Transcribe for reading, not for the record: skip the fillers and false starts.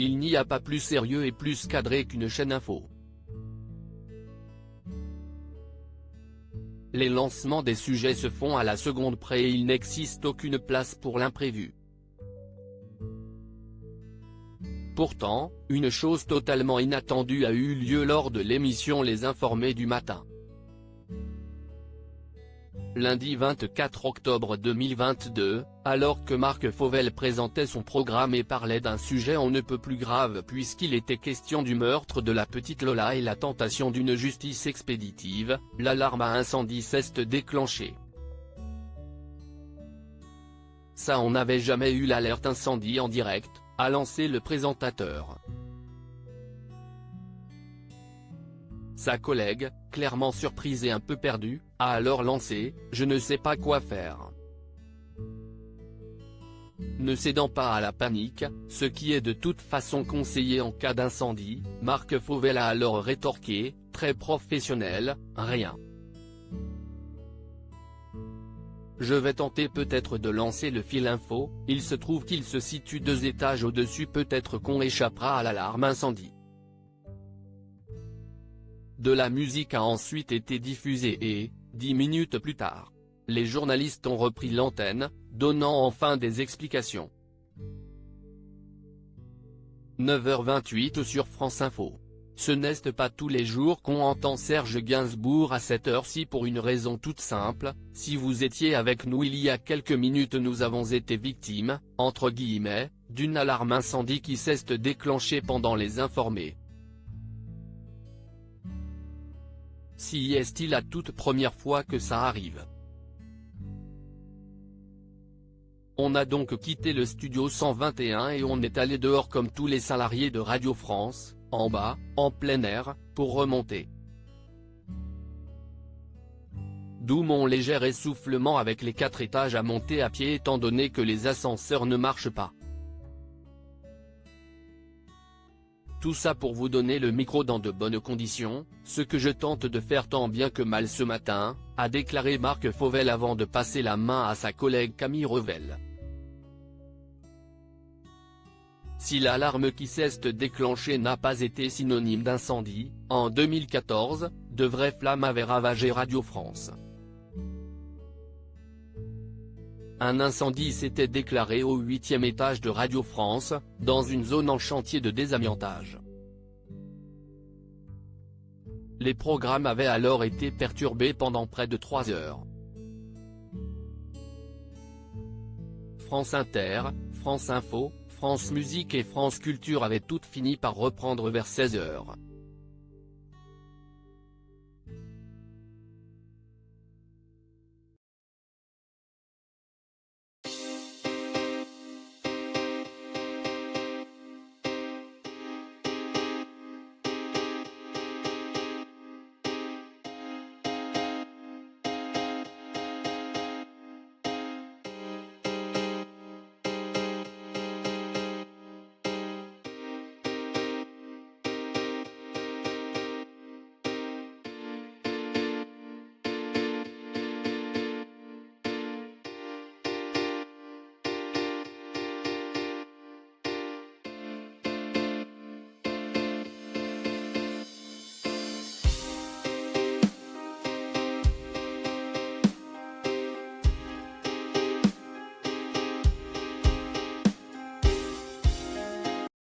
Il n'y a pas plus sérieux et plus cadré qu'une chaîne info. Les lancements des sujets se font à la seconde près et il n'existe aucune place pour l'imprévu. Pourtant, une chose totalement inattendue a eu lieu lors de l'émission Les Informés du matin. Lundi 24 octobre 2022, alors que Marc Fauvel présentait son programme et parlait d'un sujet on ne peut plus grave puisqu'il était question du meurtre de la petite Lola et la tentation d'une justice expéditive, l'alarme à incendie s'est déclenchée. Ça on n'avait jamais eu l'alerte incendie en direct, a lancé le présentateur. Sa collègue, clairement surprise et un peu perdue, a alors lancé « Je ne sais pas quoi faire ». Ne cédant pas à la panique, ce qui est de toute façon conseillé en cas d'incendie, Marc Fauvel a alors rétorqué, très professionnel, « Rien. Je vais tenter peut-être de lancer le fil info, il se trouve qu'il se situe 2 étages au-dessus, peut-être qu'on échappera à l'alarme incendie ». De la musique a ensuite été diffusée et, 10 minutes plus tard, les journalistes ont repris l'antenne, donnant enfin des explications. 9h28 sur France Info. Ce n'est pas tous les jours qu'on entend Serge Gainsbourg à cette heure-ci pour une raison toute simple, si vous étiez avec nous il y a quelques minutes nous avons été victimes, entre guillemets, d'une alarme incendie qui s'est déclenchée pendant Les Informés. Si est-il la toute première fois que ça arrive? On a donc quitté le studio 121 et on est allé dehors comme tous les salariés de Radio France, en bas, en plein air, pour remonter. D'où mon léger essoufflement avec les 4 étages à monter à pied étant donné que les ascenseurs ne marchent pas. Tout ça pour vous donner le micro dans de bonnes conditions, ce que je tente de faire tant bien que mal ce matin, a déclaré Marc Fauvel avant de passer la main à sa collègue Camille Revel. Si l'alarme qui s'est déclenchée n'a pas été synonyme d'incendie, en 2014, de vraies flammes avaient ravagé Radio France. Un incendie s'était déclaré au 8e étage de Radio France, dans une zone en chantier de désamiantage. Les programmes avaient alors été perturbés pendant près de 3 heures. France Inter, France Info, France Musique et France Culture avaient toutes fini par reprendre vers 16 heures.